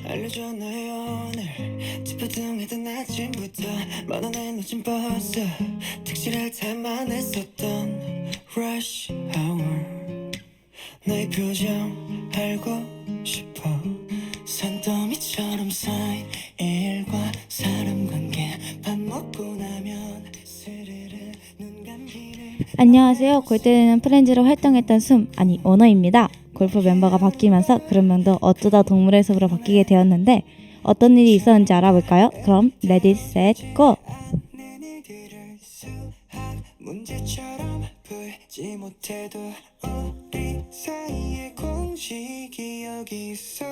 알려줬나요 오늘 찌뿌둥했던 아침부터 만원의 놓친 버스 택시를 탈만 했었던 rush hour 너의 표정 알고 싶어 산더미처럼 쌓인 일과 사람 관계 밥 먹고 나면 스르르 눈 감기는 안녕하세요. 골때리는 프렌즈로 활동했던 언어입니다. 골프 멤버가 바뀌면서 그룹명도 어쩌다 동물의 숲으로 바뀌게 되었는데 어떤 일이 있었는지 알아볼까요? 그럼 레디 셋 고! 문제처럼 풀지 못해도 우리 사이의 공식이 여기 있어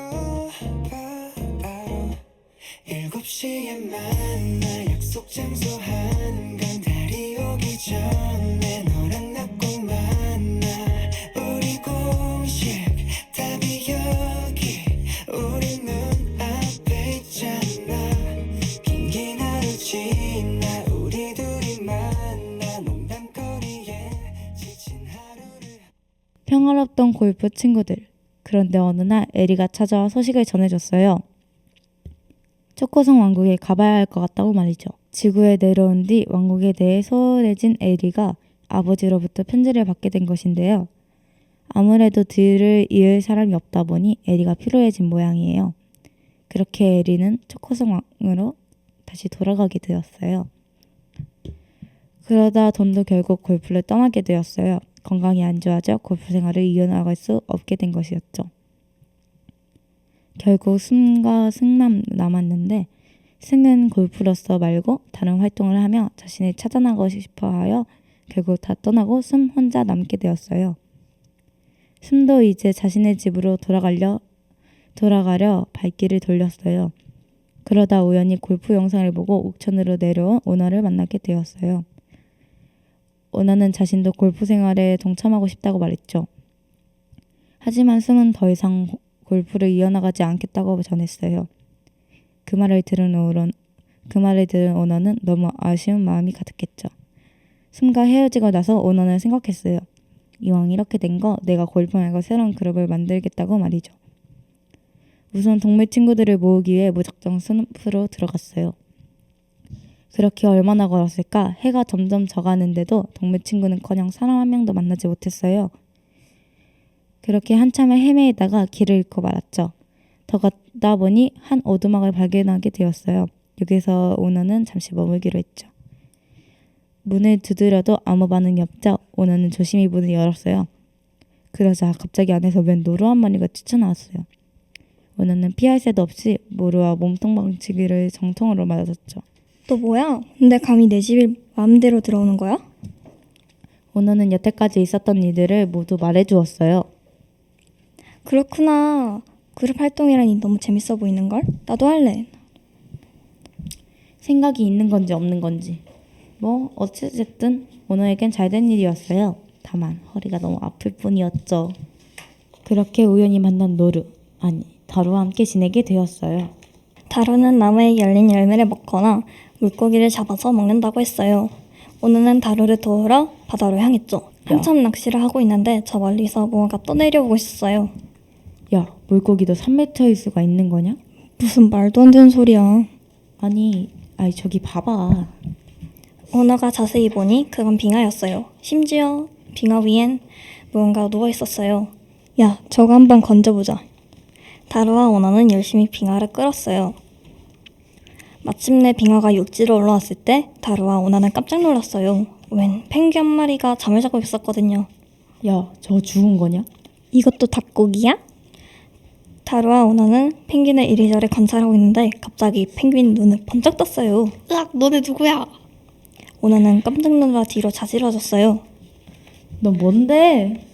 바로 7시에 만나 약속 장소 한강 달이 오기 전에 너랑 나 꼭 만나 우리 공식 답이 여기 우리 눈앞에 있잖아 긴 하루 지나 우리 둘이 만나 농담거리에 지친 하루를 평화롭던 골프 친구들. 그런데 어느 날 에리가 찾아와 소식을 전해줬어요. 초코성 왕국에 가봐야 할 것 같다고 말이죠. 지구에 내려온 뒤 왕국에 대해 소홀해진 에리가 아버지로부터 편지를 받게 된 것인데요. 아무래도 들을 이을 사람이 없다 보니 에리가 피로해진 모양이에요. 그렇게 에리는 초코성 왕으로 다시 돌아가게 되었어요. 그러다 돈도 결국 골프를 떠나게 되었어요. 건강이 안 좋아져 골프 생활을 이어나갈 수 없게 된 것이었죠. 결국 승과 승만 남았는데 승은 골프로서 말고 다른 활동을 하며 자신을 찾아나가고 싶어하여 결국 다 떠나고 승 혼자 남게 되었어요. 승도 이제 자신의 집으로 돌아가려 발길을 돌렸어요. 그러다 우연히 골프 영상을 보고 옥천으로 내려온 오너를 만나게 되었어요. 오너는 자신도 골프 생활에 동참하고 싶다고 말했죠. 하지만 승은 더 이상 골프를 이어나가지 않겠다고 전했어요. 그 말을 들은 오너는 너무 아쉬운 마음이 가득했죠. 승과 헤어지고 나서 오너는 생각했어요. 이왕 이렇게 된 거 내가 골프 말고 새로운 그룹을 만들겠다고 말이죠. 우선 동물 친구들을 모으기 위해 무작정 숲으로 들어갔어요. 그렇게 얼마나 걸었을까? 해가 점점 져가는데도 동물 친구는커녕 사람 한 명도 만나지 못했어요. 그렇게 한참을 헤매다가 길을 잃고 말았죠. 더 걷다 보니 한 오두막을 발견하게 되었어요. 여기서 오너는 잠시 머물기로 했죠. 문을 두드려도 아무 반응이 없자 오너는 조심히 문을 열었어요. 그러자 갑자기 안에서 웬 노루 한 마리가 뛰쳐나왔어요. 오너는 피할 새도 없이 모루와 몸통 방치기를 정통으로 맞았죠. 너 뭐야? 근데 감히 내 집에 마음대로 들어오는 거야? 오너는 여태까지 있었던 일들을 모두 말해주었어요. 그렇구나. 그룹 활동이라니 너무 재밌어 보이는걸? 나도 할래. 생각이 있는 건지 없는 건지. 뭐 어쨌든 오너에겐 잘된 일이었어요. 다만 허리가 너무 아플 뿐이었죠. 그렇게 우연히 만난 다루와 함께 지내게 되었어요. 다루는 나무에 열린 열매를 먹거나 물고기를 잡아서 먹는다고 했어요. 오늘은 다루를 도우러 바다로 향했죠. 한참 낚시를 하고 있는데 저 멀리서 무언가 떠내려오고 있었어요. 야, 물고기도 3m일 수가 있는 거냐? 무슨 말도 안 되는 소리야. 아니 저기 봐봐. 오너가 자세히 보니 그건 빙하였어요. 심지어 빙하 위엔 무언가 누워 있었어요. 야, 저거 한번 건져보자. 다루와 오너는 열심히 빙하를 끌었어요. 마침내 빙하가 육지로 올라왔을 때 다루와 오너는 깜짝 놀랐어요. 웬 펭귄 한 마리가 잠을 자고 있었거든요. 야, 저거 죽은 거냐? 이것도 닭고기야? 다루와 오너는 펭귄을 이리저리 관찰하고 있는데 갑자기 펭귄 눈을 번쩍 떴어요. 으악, 너네 누구야? 오너는 깜짝 놀라 뒤로 자지러졌어요. 너 뭔데?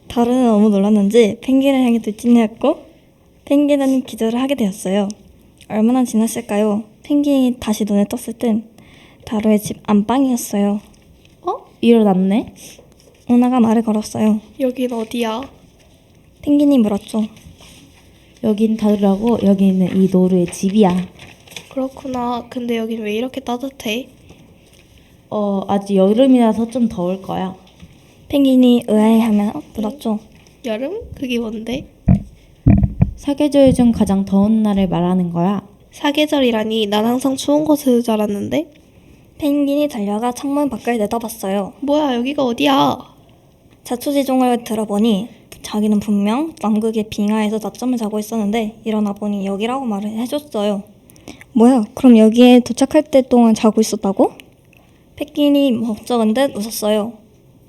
다루는 너무 놀랐는지 펭귄을 향해 돌진하였고 펭귄은 기절을 하게 되었어요. 얼마나 지났을까요? 펭귄이 다시 눈에 떴을 땐 다루의 집 안방이었어요. 일어났네? 오너가 말을 걸었어요. 여긴 어디야? 펭귄이 물었죠. 여긴 다루라고 여기 있는 이 노루의 집이야. 그렇구나. 근데 여긴 왜 이렇게 따뜻해? 아직 여름이라서 좀 더울 거야. 펭귄이 의아해하며 물었죠. 여름? 그게 뭔데? 사계절 중 가장 더운 날을 말하는 거야. 사계절이라니 난 항상 추운 곳을 줄 알았는데? 펭귄이 달려가 창문 밖을 내다봤어요. 뭐야 여기가 어디야? 자초지종을 들어보니 자기는 분명 남극의 빙하에서 낮잠을 자고 있었는데 일어나 보니 여기라고 말을 해줬어요. 뭐야, 그럼 여기에 도착할 때 동안 자고 있었다고? 펭귄이 먹적은 듯 웃었어요.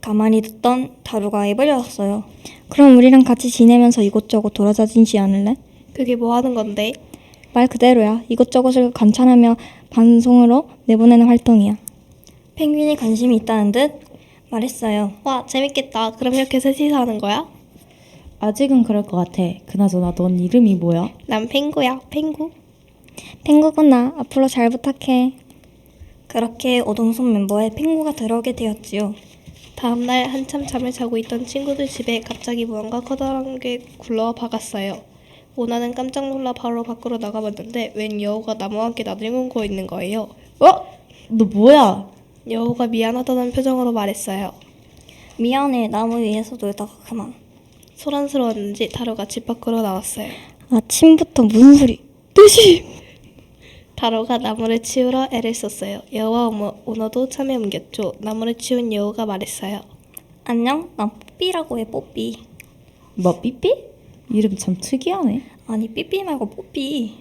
가만히 듣던 다루가 입을 열었어요. 그럼 우리랑 같이 지내면서 이곳저곳 돌아다니지 않을래? 그게 뭐 하는 건데? 말 그대로야. 이곳저곳을 관찰하며 방송으로 내보내는 활동이야. 펭귄이 관심이 있다는 듯 말했어요. 와 재밌겠다. 그럼 이렇게 셋이서 하는 거야? 아직은 그럴 것 같아. 그나저나 넌 이름이 뭐야? 난 펭구야. 펭구. 펭구구나. 앞으로 잘 부탁해. 그렇게 오동손 멤버에 펭구가 들어오게 되었지요. 다음날 한참 잠을 자고 있던 친구들 집에 갑자기 무언가 커다란 게 굴러와 박았어요. 오나는 깜짝 놀라 바로 밖으로 나가봤는데 웬 여우가 나무와 함께 나들고 있는 거예요. 너 뭐야? 여우가 미안하다는 표정으로 말했어요. 미안해. 나무 위에서 놀다가 그만. 소란스러웠는지 다루가 집 밖으로 나왔어요. 아침부터 무슨 소리? 뜻이! 다루가 나무를 치우러 애를 썼어요. 여우와 오너도 참에 옮겼죠. 나무를 치운 여우가 말했어요. 안녕? 난 뽀삐라고 해. 뽀삐. 뭐 삐삐? 이름 참 특이하네. 아니 삐삐 말고 뽀삐.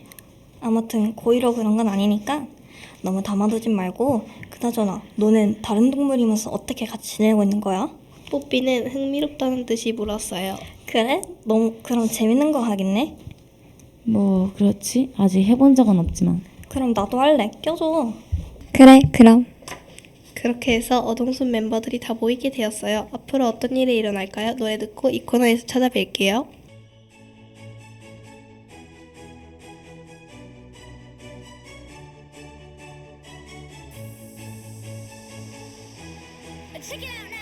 아무튼 고의로 그런 건 아니니까 너무 담아두지 말고 그나저나 너는 다른 동물이면서 어떻게 같이 지내고 있는 거야? 뽀삐는 흥미롭다는 듯이 물었어요. 그래? 너무 그럼 재밌는 거 하겠네? 뭐 그렇지. 아직 해본 적은 없지만. 그럼 나도 할래. 껴줘. 그래 그럼. 그렇게 해서 어동순 멤버들이 다 모이게 되었어요. 앞으로 어떤 일이 일어날까요? 노래 듣고 이 코너에서 찾아뵐게요. Check it out now.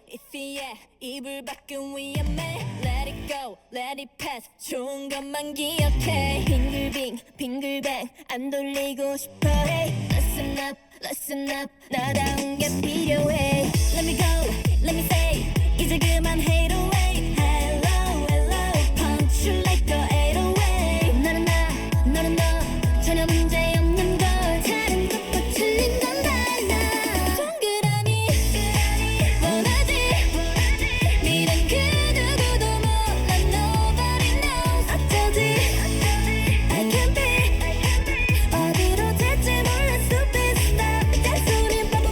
If 이불 밖은 위험해. Let it go, let it pass. 좋은 것만 기억해. 빙글빙, 빙글뱅 안 돌리고 싶어. Hey, listen up, listen up. 나다운 게 필요해. Let me go, let me say. 이제 그만 hate away. Hello, hello. Punch you like a 808. 너는 나, 너는 너. 전혀 문제 없는 걸. 다른 것도 틀린 건 달라. 동그라미 원하지. 니는 그 누구도 몰라. Nobody knows. 어쩌지 I can't be. 어디로 될지 몰라. Stupid stuff. 내 손이 바보.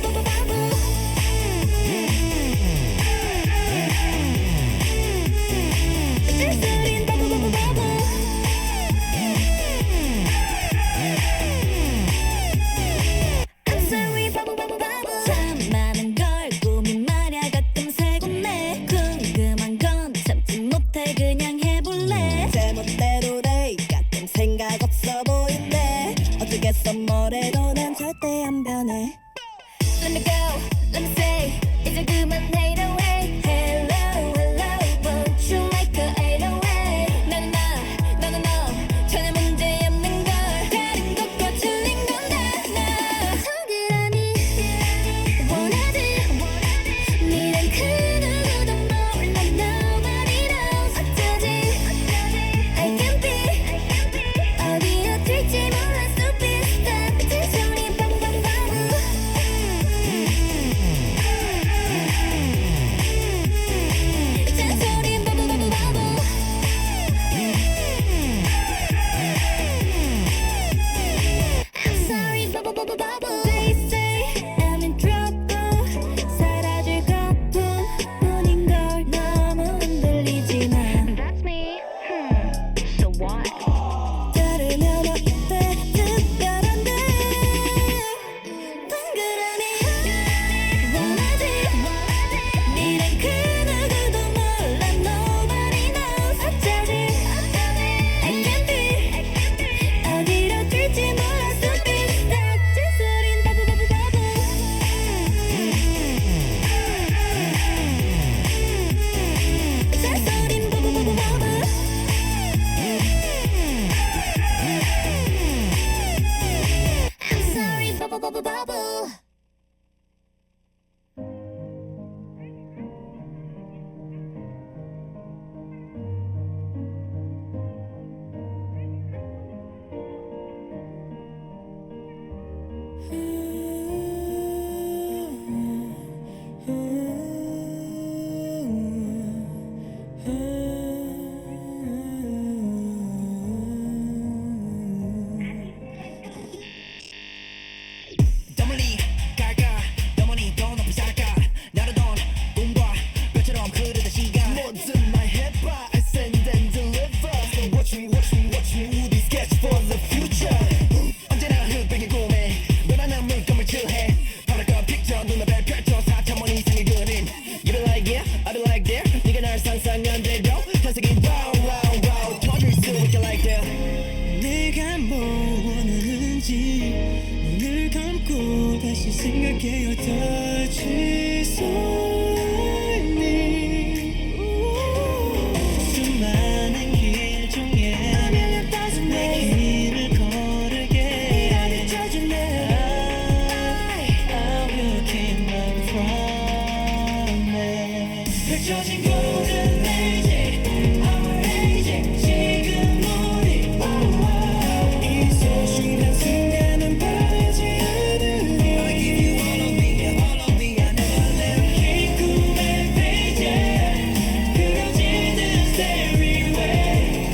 네가 날 상상한 대로 탄생이 wow wow wow 터질 수 있게 like that 내가 뭘 원하는지 눈을 감고 다시 생각해요 touch so 수많은 길 중에 내 길을 걸을게 I will keep my promise 펼쳐진 golden age our age 지금 우리 이 소중한 순간은 변하지 않으리 I give you all of me I never let 긴 꿈의 페이지 그려지는 stairway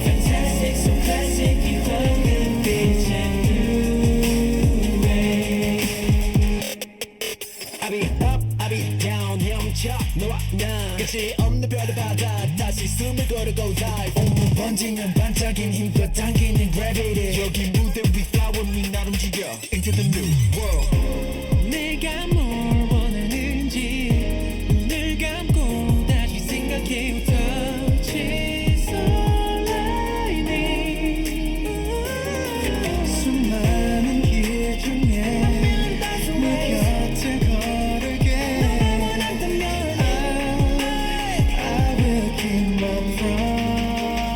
Fantastic so classic 이 황금빛의 new way I be up I be down 헤엄쳐 너와 나 끝이 없는 별의 바다 다시 숨을 고르고 dive 온몸 번지는 반짝인 힘껏 당기는 gravity 여기 무대 위 flower me 날 움직여 into the new world 내가 뭘 원하는지 눈을 감고 다시 생각해 touch is all I need 수많은 길 중에 내 곁을 걸을게 I will keep my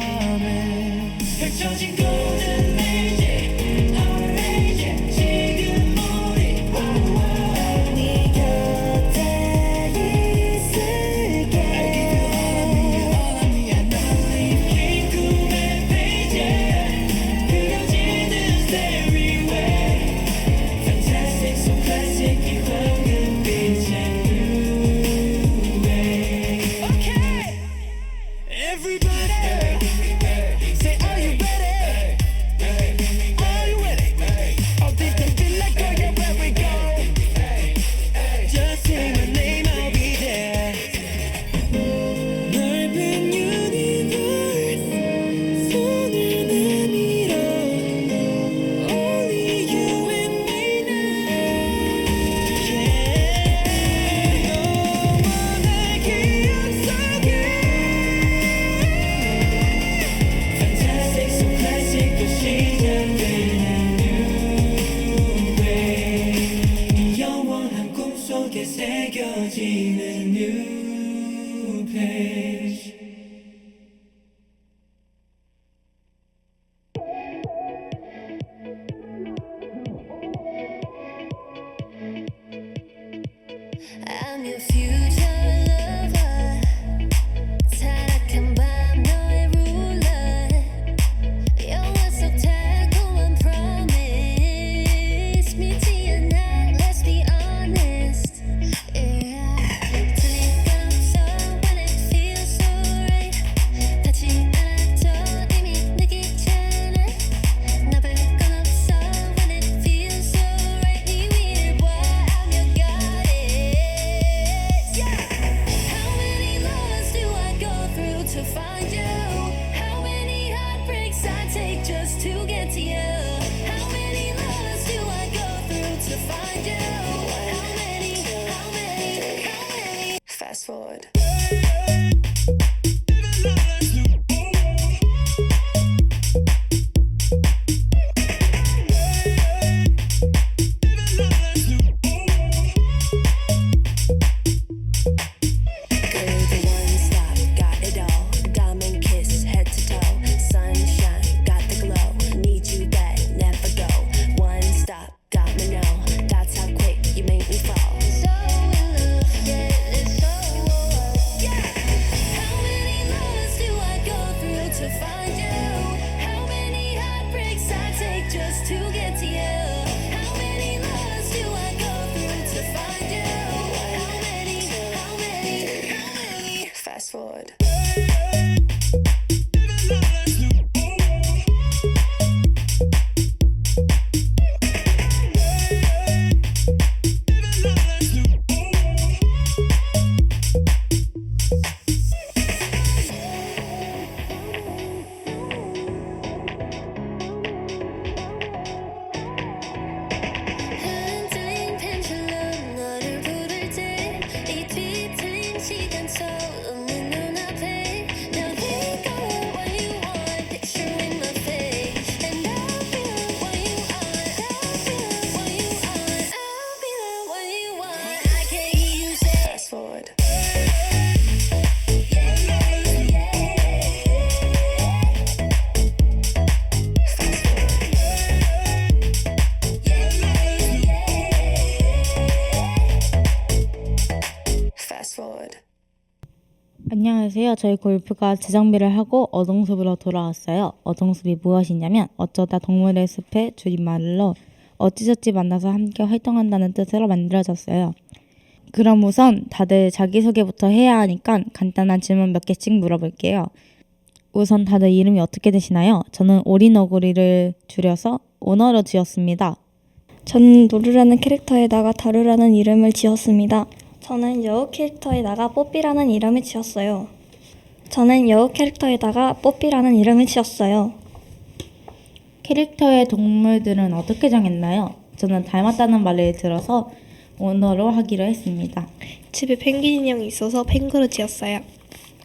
promise 펼쳐진 golden age our age 지금 우리 네 곁에 있을게 I give you all of me I know 긴 꿈의 페이지 그려지는 stairway Fantastic so classic 이 황금빛의 new way Okay Everybody say are you ready Are you ready All this can feel like oh yeah where we go Just say my name I'll be there 넓은 universe 손을 내밀어 Only you and me now Yeah 너만의 기억 속에 Fantastic so classic 또 시작되는 new way 이 영원한 꿈속에 새겨지는 new page I'm your future lover 타락한 밤 너의 ruler 영화 속 달콤한 promise 믿지 않아 let's be honest yeah 들릴 건 없어 when it feels 안녕하세요. 저희 골프가 재정비를 하고 어동숲으로 돌아왔어요. 어동숲이 무엇이냐면 어쩌다 동물의 숲의 줄임말로 어찌저찌 만나서 함께 활동한다는 뜻으로 만들어졌어요. 그럼 우선 다들 자기소개부터 해야 하니까 간단한 질문 몇 개씩 물어볼게요. 우선 다들 이름이 어떻게 되시나요? 저는 오리너구리를 줄여서 오너로 지었습니다. 저는 노루라는 캐릭터에다가 다루라는 이름을 지었습니다. 저는 여우 캐릭터에다가 뽀삐라는 이름을 지었어요. 저는 여우 캐릭터에다가 뽀삐라는 이름을 지었어요. 캐릭터의 동물들은 어떻게 정했나요? 저는 닮았다는 말을 들어서 오너로 하기로 했습니다. 집에 펭귄 인형이 있어서 펭구로 지었어요.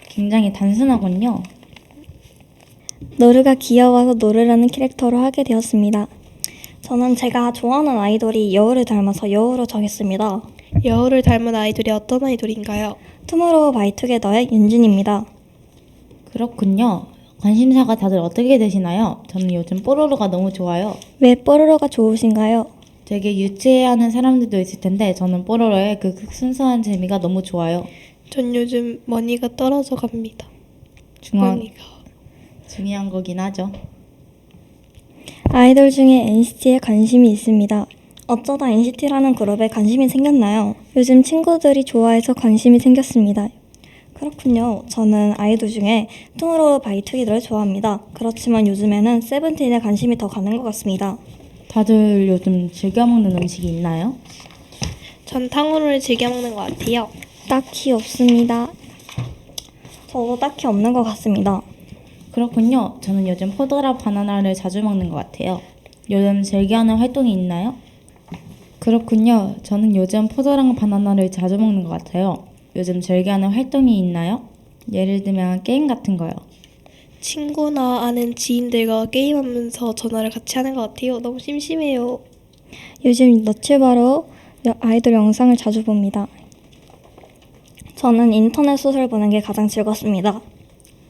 굉장히 단순하군요. 노루가 귀여워서 노루라는 캐릭터로 하게 되었습니다. 저는 제가 좋아하는 아이돌이 여우를 닮아서 여우로 정했습니다. 여우를 닮은 아이돌이 어떤 아이돌인가요? 투모로우 바이투게더의 윤진입니다. 그렇군요. 관심사가 다들 어떻게 되시나요? 저는 요즘 뽀로로가 너무 좋아요. 왜 뽀로로가 좋으신가요? 되게 유치해하는 사람들도 있을 텐데 저는 뽀로로의 그 순수한 재미가 너무 좋아요. 전 요즘 머니가 떨어져 갑니다. 중요한 거긴 하죠. 아이돌 중에 NCT에 관심이 있습니다. 어쩌다 NCT라는 그룹에 관심이 생겼나요? 요즘 친구들이 좋아해서 관심이 생겼습니다. 그렇군요. 저는 아이돌 중에 투모로우 바이투게더를 좋아합니다. 그렇지만 요즘에는 세븐틴에 관심이 더 가는 것 같습니다. 다들 요즘 즐겨 먹는 음식이 있나요? 전 탕후루를 즐겨 먹는 것 같아요. 딱히 없습니다. 저도 딱히 없는 것 같습니다. 그렇군요. 저는 요즘 포도라 바나나를 자주 먹는 것 같아요. 요즘 즐겨하는 활동이 있나요? 그렇군요. 저는 요즘 포도랑 바나나를 자주 먹는 것 같아요. 요즘 즐겨하는 활동이 있나요? 예를 들면 게임 같은 거요. 친구나 아는 지인들과 게임하면서 전화를 같이 하는 것 같아요. 너무 심심해요. 요즘 너튜버로 아이돌 영상을 자주 봅니다. 저는 인터넷 소설 보는 게 가장 즐겁습니다.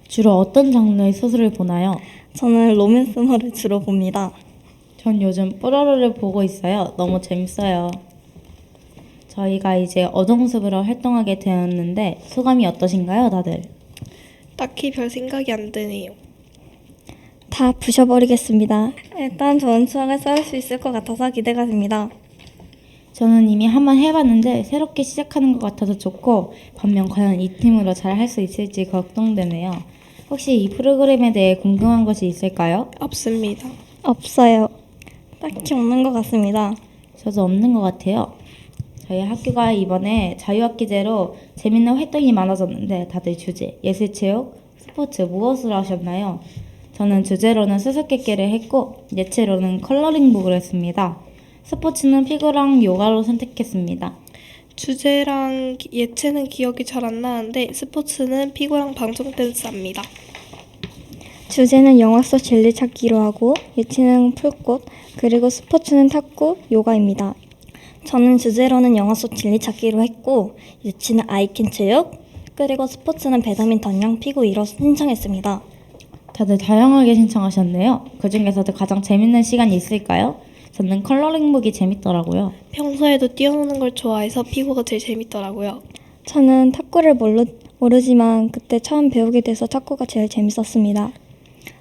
주로 어떤 장르의 소설을 보나요? 저는 로맨스물을 주로 봅니다. 전 요즘 뽀로로를 보고 있어요. 너무 재밌어요. 저희가 이제 어동숲으로 활동하게 되었는데 소감이 어떠신가요, 다들? 딱히 별 생각이 안 드네요. 다 부셔버리겠습니다. 일단 좋은 추억을 쌓을 수 있을 것 같아서 기대가 됩니다. 저는 이미 한번 해봤는데 새롭게 시작하는 것 같아서 좋고 반면 과연 이 팀으로 잘 할 수 있을지 걱정되네요. 혹시 이 프로그램에 대해 궁금한 것이 있을까요? 없습니다. 없어요. 딱히 없는 것 같습니다. 저도 없는 것 같아요. 저희 학교가 이번에 자유학기제로 재밌는 활동이 많아졌는데 다들 주제, 예술체육, 스포츠 무엇으로 하셨나요? 저는 주제로는 수수께끼를 했고 예체로는 컬러링북을 했습니다. 스포츠는 피구랑 요가로 선택했습니다. 주제랑 예체는 기억이 잘 안 나는데 스포츠는 피구랑 방송 댄스합니다. 주제는 영화 속 진리 찾기로 하고 예체능 풀꽃 그리고 스포츠는 탁구, 요가입니다. 저는 주제로는 영화 속 진리 찾기로 했고 예체는 아이캔 체육 그리고 스포츠는 배드민턴이랑 피구 2로 신청했습니다. 다들 다양하게 신청하셨네요. 그 중에서도 가장 재밌는 시간이 있을까요? 저는 컬러링북이 재밌더라고요. 평소에도 뛰어노는 걸 좋아해서 피구가 제일 재밌더라고요. 저는 탁구를 모르지만 그때 처음 배우게 돼서 탁구가 제일 재밌었습니다.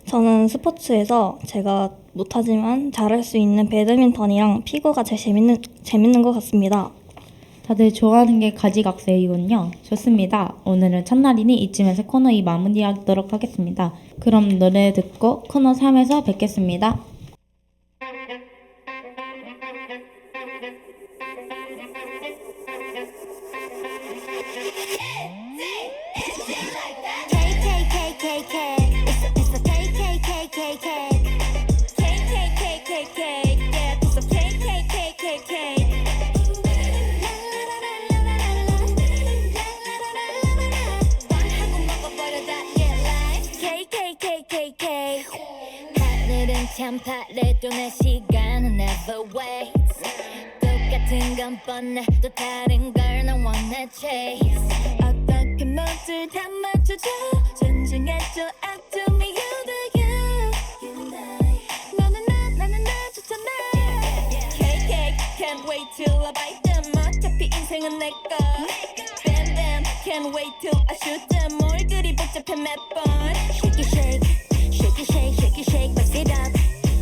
저는 스포츠에서 제가 못하지만 잘할 수 있는 배드민턴이랑 피구가 제일 재밌는 것 같습니다. 다들 좋아하는 게 가지각색이군요. 좋습니다. 오늘은 첫날이니 이쯤에서 코너 2 마무리하도록 하겠습니다. 그럼 노래 듣고 코너 3에서 뵙겠습니다. KKKKK It's the KKKKK KKKKK Yeah, it's the KKKKK KKKKK 하늘은 참 파래도 내 시간은 never waits 똑같은 건 뻔해 또 다른 걸 난 원해 chase 어떻게 모두 다 맞춰줘 존중해줘 up to me you the you 너는 나는 좋잖아 KK can't wait till I bite them 어차피 인생은 내꺼 Bam bam can't wait till I shoot them 얼굴이 복잡해 몇 번 Shake it shake Shake it shake shake it shake Bust it up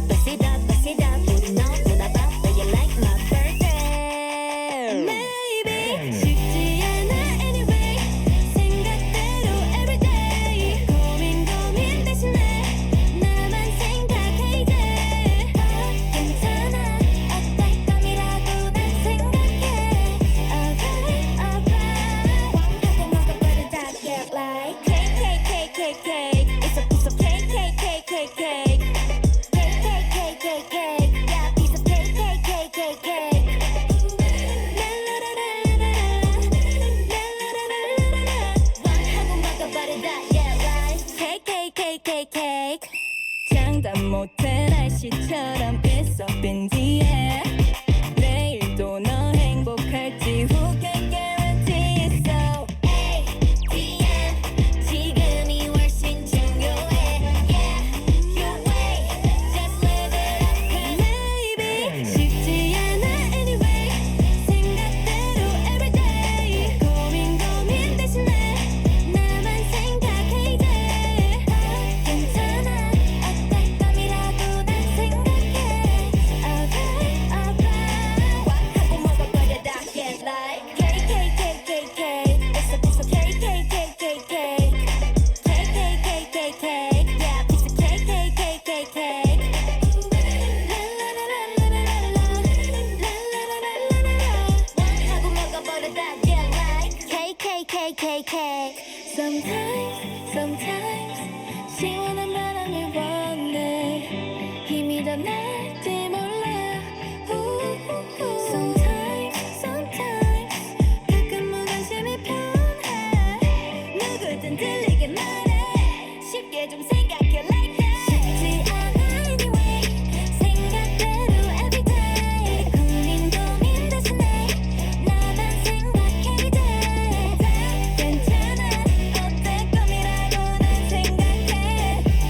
Bust it up bust it up 우리 너무 나봐 But you like my birthday Maybe 쉽지 않아 anyway 생각대로 everyday 고민 대신에 나만 생각해 이제 괜찮아 어떨 감이라고 난 생각해 Alright alright 하고 먹어버리자 get like cake cake cake cake cake It's a piece of cake cake cake cake cake Cake cake cake cake cake Yeah piece of cake cake cake cake cake 하고 먹어버리자 yeah like cake cake cake cake cake 장담 못해 날씨처럼 It's up in the air 내일도 너 행복할지 Who can guarantee it So ATM 지금이 훨씬 중요해 Yeah you wait Just live it up Cause maybe 쉽지 않아 anyway 생각대로 everyday 고민 대신에 나만 생각해 이제 괜찮아 어떨 감이라고 난 생각해 Alright alright 하고 먹어버려다 get like cake cake cake cake cake It's a piece of cake cake cake cake cake Cake cake cake cake cake Yeah piece of cake cake cake cake cake 하고 먹어버려다 get like cake cake cake cake cake Sometimes 시원한 바람을 원해 힘이 더 날지 몰라 Sometimes 가끔 무관심이 편해 누구든 들리게 말해 쉽게 좀 생각해 like that 쉽지 않아 anyway 생각대로 everyday 고민 대신에 나만 생각해 이제 괜찮아 어떨 감이라고 난 생각해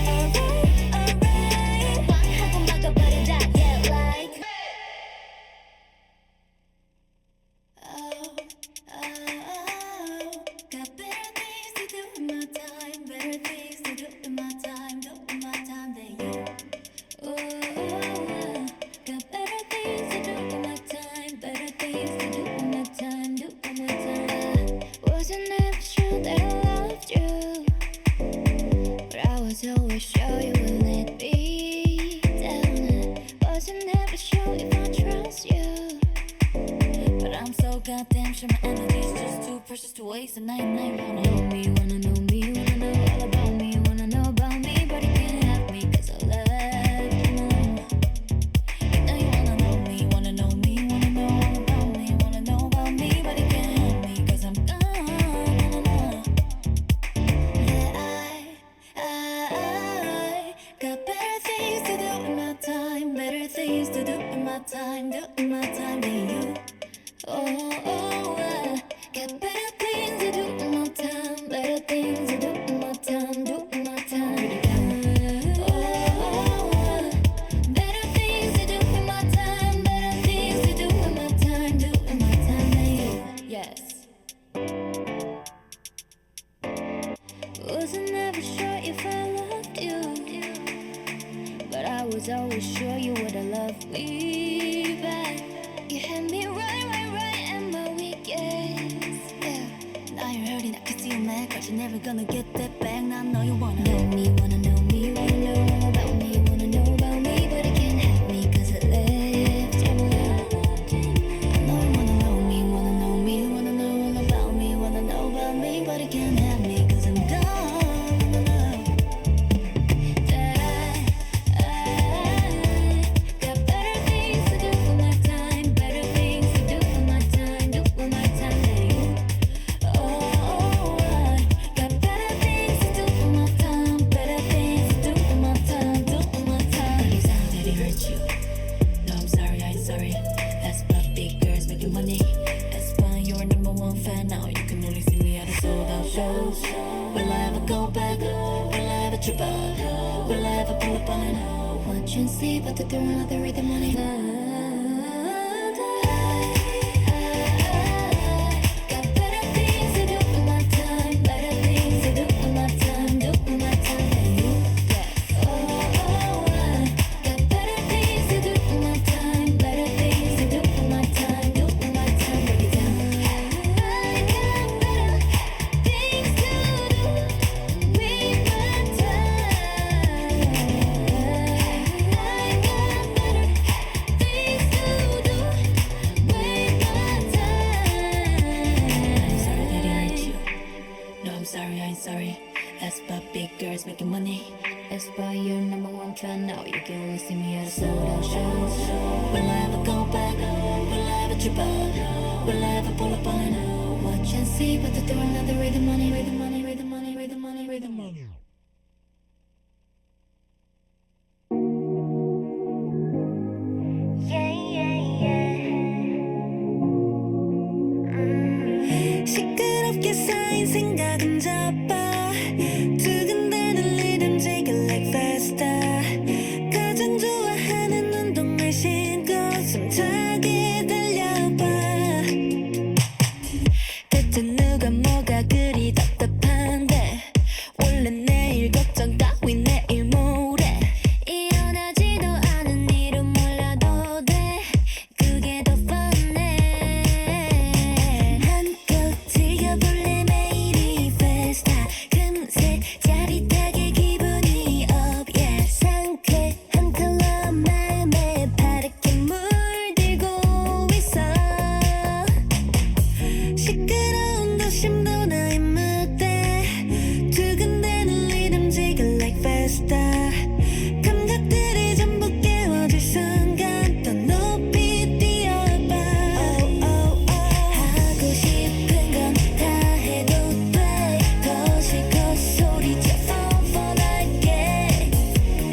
Alright alright 하고 먹어버리자 yeah like Got better things to do in my time, better things to do in my time, do in my time than you. Got better things to do in my time, better things to do in my time, do in my time. I wasn't ever sure that I loved you, but I was always sure you would let me down. I wasn't ever sure if I trust you. But I'm so goddamn sure my energy's just too precious to waste. And I wanna know me, wanna know me, wanna know all about me, wanna know about me, but you can't have me 'cause I left you alone. You know you wanna know me, wanna know me, wanna know all about me, wanna know about me, but you can't have me 'cause I'm gone. Yeah, I got better things to do in my time, better things to do in my time, do in my time than you. I got better things to do in my time, better things to do in my time, do in my time. Better things to do in my time, better things to do in my time, do in my time than you. Yes. Wasn't ever sure if I loved you, but I was always sure you would've loved me back. You had me right at my weakest. Yeah. Now you're hurting, I can see you mad, 'cause you're never gonna get that back. Now I know you wanna know me, wanna know me, wanna know all about me, wanna know about me, but you can't have me 'cause I left you alone. I know you wanna know me, wanna know me, wanna know all about me, wanna know about me, but you can't have me 'cause I'm gone. Got better things to do with my time, better things to do with my time, do with my time than you. Got better things to do with my time, better things to do with my time, do with my time. You sound did it hurt you? No, I'm sorry, I ain't sorry. That's what big girls making money. That's why you're number one fan now. You can only see me at the sold out shows. Will I ever go back? Will I ever trip up? Will I ever pull up on it? Watch and see, but the thrill of the rhythm money. Got better things to do with my time. That's about big girls making money. That's why you're number one fan now. You can only see me at a sold out shows. Will I ever go back? Will I ever trip up? Will I ever pull up on? Watch and see, but through another rhythm money, rhythm money, rhythm money, rhythm money, rhythm money. 시끄럽게 쌓인 생각은 잡아 두근대는 리듬 take it like faster 가장 좋아하는 운동을 신고 숨차게 달려봐 대체 누가 뭐가 그리 답답한데 원래 내일 걱정 따위 내일 모레 일어나지도 않은 일은 몰라도 돼 그게 더 뻔해 한껏 즐겨볼래 매일이 페스타 금세 짜릿하게 기분이 up yeah 상쾌한 컬러 마음에 파랗게 물들고 있어 시끄러운 도심도 나의 무대 두근대는 리듬 take it like faster 감각들이 전부 깨워질 순간 더 높이 뛰어봐 oh, oh, oh. 하고 싶은 건 다 해도 돼더 실컷 소리쳐 뻔뻔하게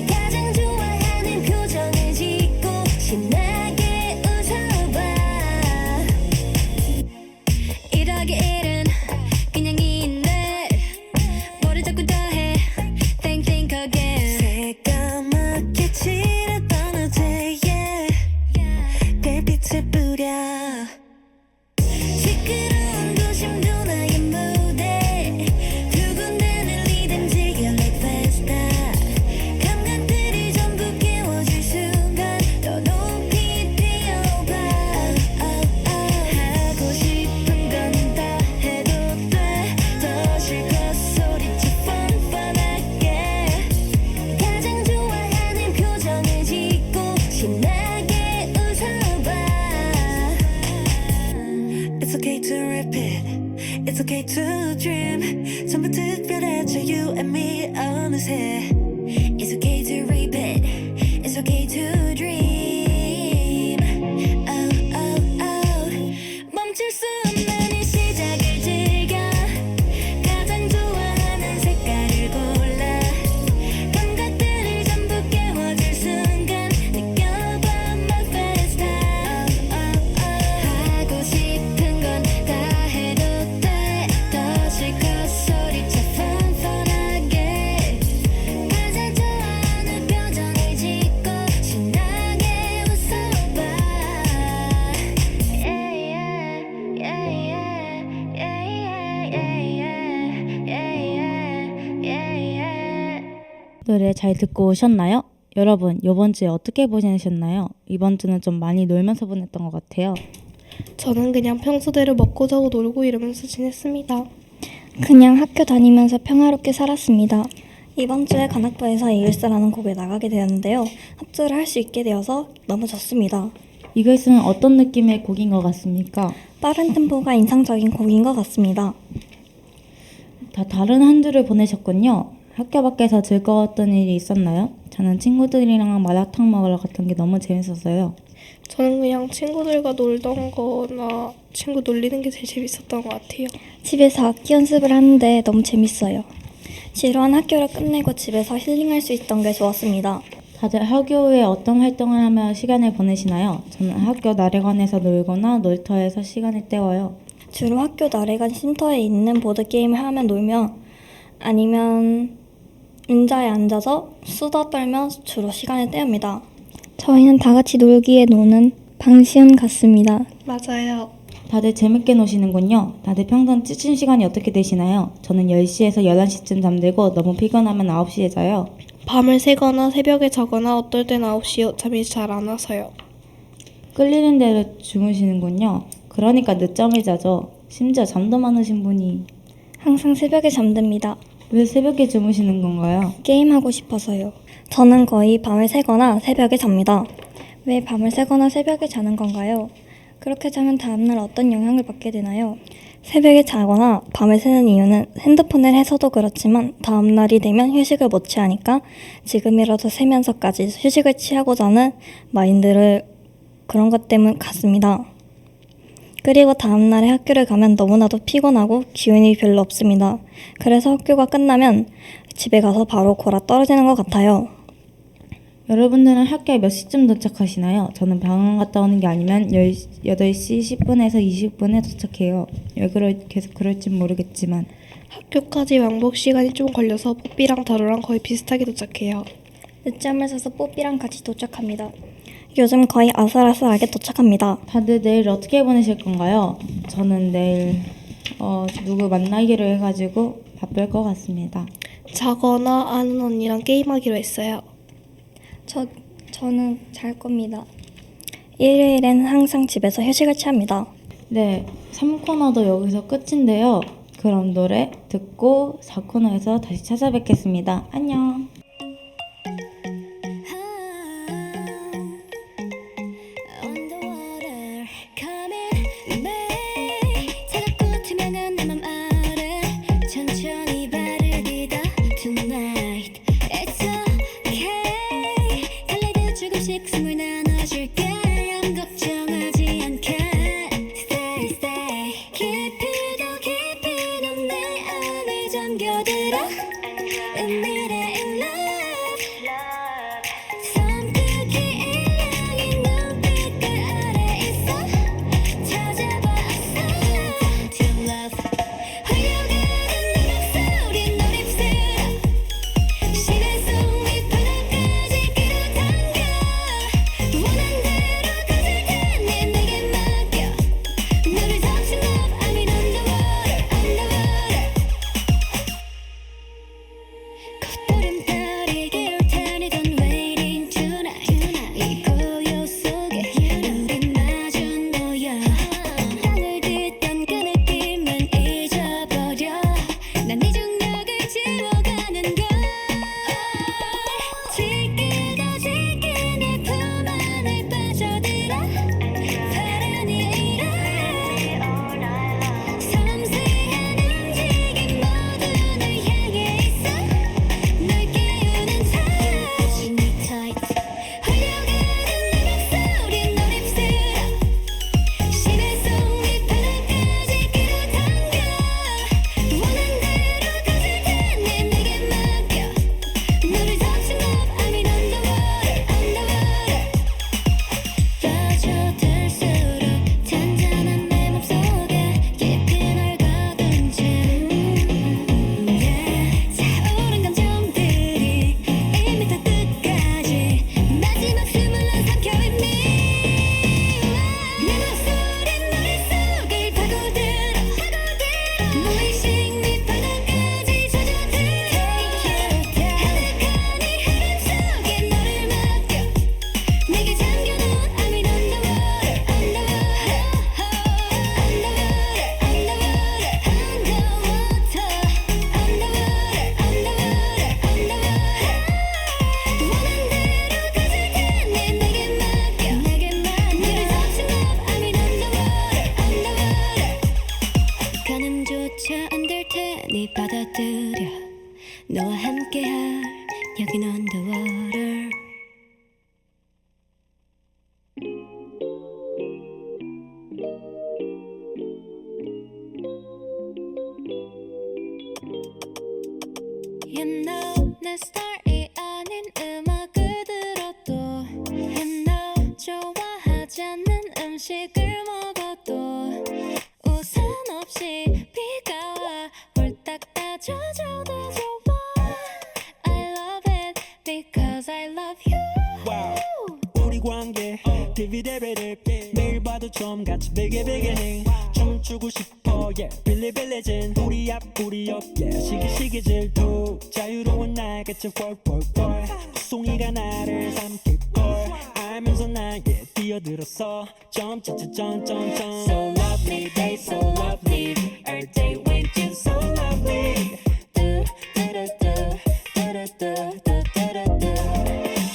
가장 좋아하는 표정을 짓고 신나게 웃어봐 이러기 일은 그냥 있네 뭐를 자꾸 더해 think again 새까맣게 칠했던 어제의 별빛을 뿌려 시끄러운 도심도 나의 무대 두근대는 리듬 take it like faster 감각들이 전부 깨워질 순간 더 높이 뛰어봐 하고 싶은 건 다 해도 돼더 실컷 소리쳐 뻔뻔하게 가장 좋아하는 표정을 짓고 신나게 웃어봐 It's okay to repeat It's okay to dream 전부 특별해져 you and me 어느새 It's okay to repeat It's okay to dream Oh oh oh 멈출 수 없는 이 시작을 즐겨 가장 좋아하는 색깔을 골라 감각들을 전부 깨워줄 순간 느껴봐 my faster 하고 싶은 건 다 해도 돼더 실컷 소리쳐 뻔뻔하게 가장 좋아하는 표정을 짓고 신나게 웃어봐 노래 잘 듣고 오셨나요? 여러분, 이번 주에 어떻게 보내셨나요? 이번 주는 좀 많이 놀면서 보냈던 것 같아요. 저는 그냥 평소대로 먹고 자고 놀고 이러면서 지냈습니다. 그냥 학교 다니면서 평화롭게 살았습니다. 이번 주에 관악부에서 이글스라는 곡을 나가게 되었는데요. 합주를 할 수 있게 되어서 너무 좋습니다. 이글스는 어떤 느낌의 곡인 것 같습니까? 빠른 템포가 인상적인 곡인 것 같습니다. 다 다른 한 주를 보내셨군요. 학교 밖에서 즐거웠던 일이 있었나요? 저는 친구들이랑 마라탕 먹으러 갔던 게 너무 재밌었어요. 저는 그냥 친구들과 놀던 거나 친구 놀리는 게 제일 재밌었던 것 같아요. 집에서 악기 연습을 하는데 너무 재밌어요. 지루한 학교를 끝내고 집에서 힐링할 수 있던 게 좋았습니다. 다들 학교 후에 어떤 활동을 하며 시간을 보내시나요? 저는 학교 나래관에서 놀거나 놀이터에서 시간을 때워요. 주로 학교 나래관 쉼터에 있는 보드게임을 하며 놀며 아니면 의자에 앉아서 수다 떨며 주로 시간을 때웁니다. 저희는 다 같이 놀기에 노는 방시연 같습니다. 맞아요. 다들 재밌게 노시는군요. 다들 평소에 찌친 시간이 어떻게 되시나요? 저는 10시에서 11시쯤 잠들고 너무 피곤하면 9시에 자요. 밤을 새거나 새벽에 자거나 어떨 땐 9시에 잠이 잘 안 와서요. 끌리는 대로 주무시는군요. 그러니까 늦잠을 자죠. 심지어 잠도 많으신 분이 항상 새벽에 잠듭니다. 왜 새벽에 주무시는 건가요? 게임하고 싶어서요. 저는 거의 밤을 새거나 새벽에 잡니다. 왜 밤을 새거나 새벽에 자는 건가요? 그렇게 자면 다음날 어떤 영향을 받게 되나요? 새벽에 자거나 밤을 새는 이유는 핸드폰을 해서도 그렇지만 다음날이 되면 휴식을 못 취하니까 지금이라도 새면서까지 휴식을 취하고자 하는 마인드를 그런 것 때문 같습니다. 그리고 다음날에 학교를 가면 너무나도 피곤하고 기운이 별로 없습니다. 그래서 학교가 끝나면 집에 가서 바로 골아 떨어지는 것 같아요. 여러분들은 학교에 몇 시쯤 도착하시나요? 저는 병원 갔다 오는 게 아니면 8시 10분에서 20분에 도착해요. 왜 계속 그럴진 모르겠지만 학교까지 왕복 시간이 좀 걸려서 뽀삐랑 다루랑 거의 비슷하게 도착해요. 늦잠을 자서 뽀삐랑 같이 도착합니다. 요즘 거의 아슬아슬하게 도착합니다. 다들 내일 어떻게 보내실 건가요? 저는 내일 누구 만나기로 해가지고 바쁠 것 같습니다. 자거나 아는 언니랑 게임하기로 했어요. 저는 잘 겁니다. 일요일엔 항상 집에서 휴식을 취합니다. 네, 3코너도 여기서 끝인데요. 그럼 노래 듣고 4코너에서 다시 찾아뵙겠습니다. 안녕. Underwater coming back 차갑고 투명한 내 맘 아래 천천히 발을 디뎌 Tonight It's okay 갈래도 조금씩 숨을 나눠줄게 아무 걱정하지 않게 Stay stay 깊이도 깊이 넌 내 안에 잠겨들어 은밀해 in love 손끝이 일렁이 눈빛깔 아래 있어 찾아봤어 To love 흘려가는 내 목소리 널 입술어 시간 속 밑바닥까지 끌어당겨 원한 대로 가질 테니 내게 맡겨 너를 touching up I'm in underwater 콧구름살이 기울 테니 don't waiting tonight 이 고요 속에 우린 마주 놓여 땅을 딛던 그 느낌은 잊어버려 난 네 중력을 지워가는 걸 지그도 지게 내 품 안을 빠져들어 파란이 일어 섬세한 움직임 모두 널 향해 있어 널 깨우는 touch me tight 흘려가는 내 목소리 널 입술어 시간 속 밑바닥까지 끌어당겨 원한 대로 가질 테니 내게 맡겨 너를 touching up I'm in underwater 빠져들수록 잔잔한 내 맘속에 깊이 널 가둔 채 차오른 감정들이 1m 끝까지 마지막 숨을 난 삼켜 with me 내 목소린 머릿속을 파고들어 무의식 밑바닥까지 젖어들어 아득한 이 흐름 속에 너를 맡겨 내게 잠겨놓은 I'm in underwater 원한 대로 가질 테니 내게 맡겨 너를 touching up I'm in underwater 가늠조차 안 될 테니 받아들여 너와 함께할 여긴 underwater You know 내 스타일이 아닌 음악을 들어도 You know 좋아하지 않는 음식을 먹어도 우산 없이 비가 와 홀딱 다 젖어도 좋아 I love it because I love you 우리 관계 디비데비를 매일 봐도 좀 같이 비게비게해 춤추고 싶어 yeah 빌리빌리진 우리 앞 우리 옆 yeah 시기시기질도 자유로운 날개처럼 펄펄펄 송이가 나를 삼킬걸 알면서 나에게 뛰어들었어 점점점점점 So lovely they so lovely every day with you so lovely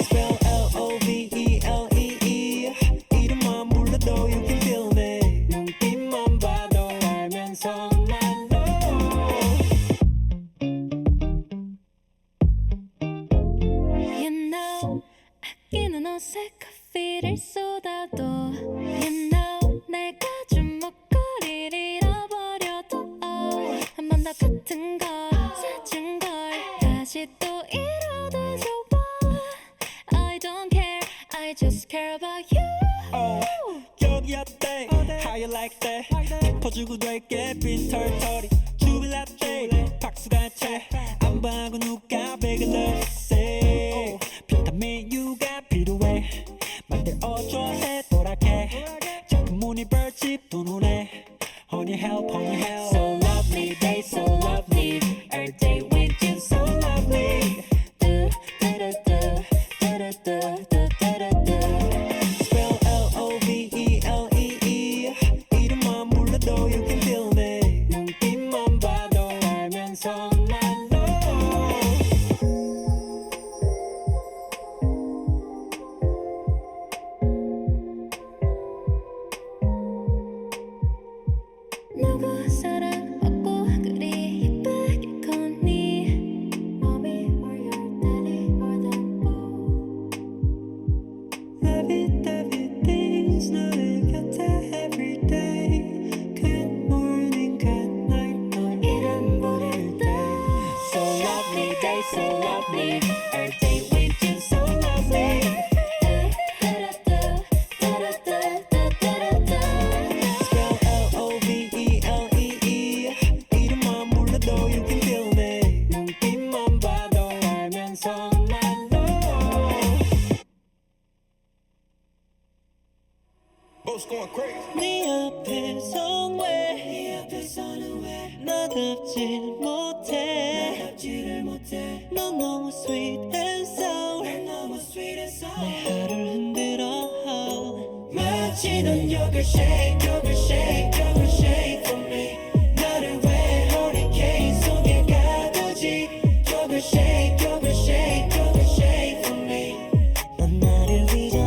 Spell L-O-V-E-L-E-E 이름만 불러도 you can feel me 눈빛만 봐도 알면서 어느새 커피를 쏟아도 You know 내가 주먹거리를 잃어버려도 한 번 더 같은 걸 찾은 걸 다시 또 잃어도 좋아 I don't care I just care about you 여기 어때 How you like that 덮어주고 될게 빈 털털이 주빌 라떼 박수가 채안 봐고 누가 베개 넣었어 비타민 U가 필요해 만들어줘 새도랗게 작은 무늬 벌집 또 눈에 Honey help So lovely they so lovely Every day with you so lovely do do do do do do do do Spell L-O-V-E-L-E-E 이름만 불러도 you can feel me 눈빛만 봐도 알면서 말로 누구 사랑받고 그리 예쁘게 컸니 Mommy or your daddy or them both Love it things 너의 곁에 everyday Good morning, good night 너 이름 부를 때 So lovely, they so lovely Every day with you so lovely Spell L-O-V-E-L-E-E 이름만 불러도 you can feel me 눈빛만 봐도 알면서 말로 Boat's going crazy. 네 앞에서는 왜 나답질 못해 넌 너무 sweet and sour 내 하루를 흔들어 마치 넌 you're shake for me 나를 왜 hurricane 속에 가두지 you're shake for me 넌 나를 잊어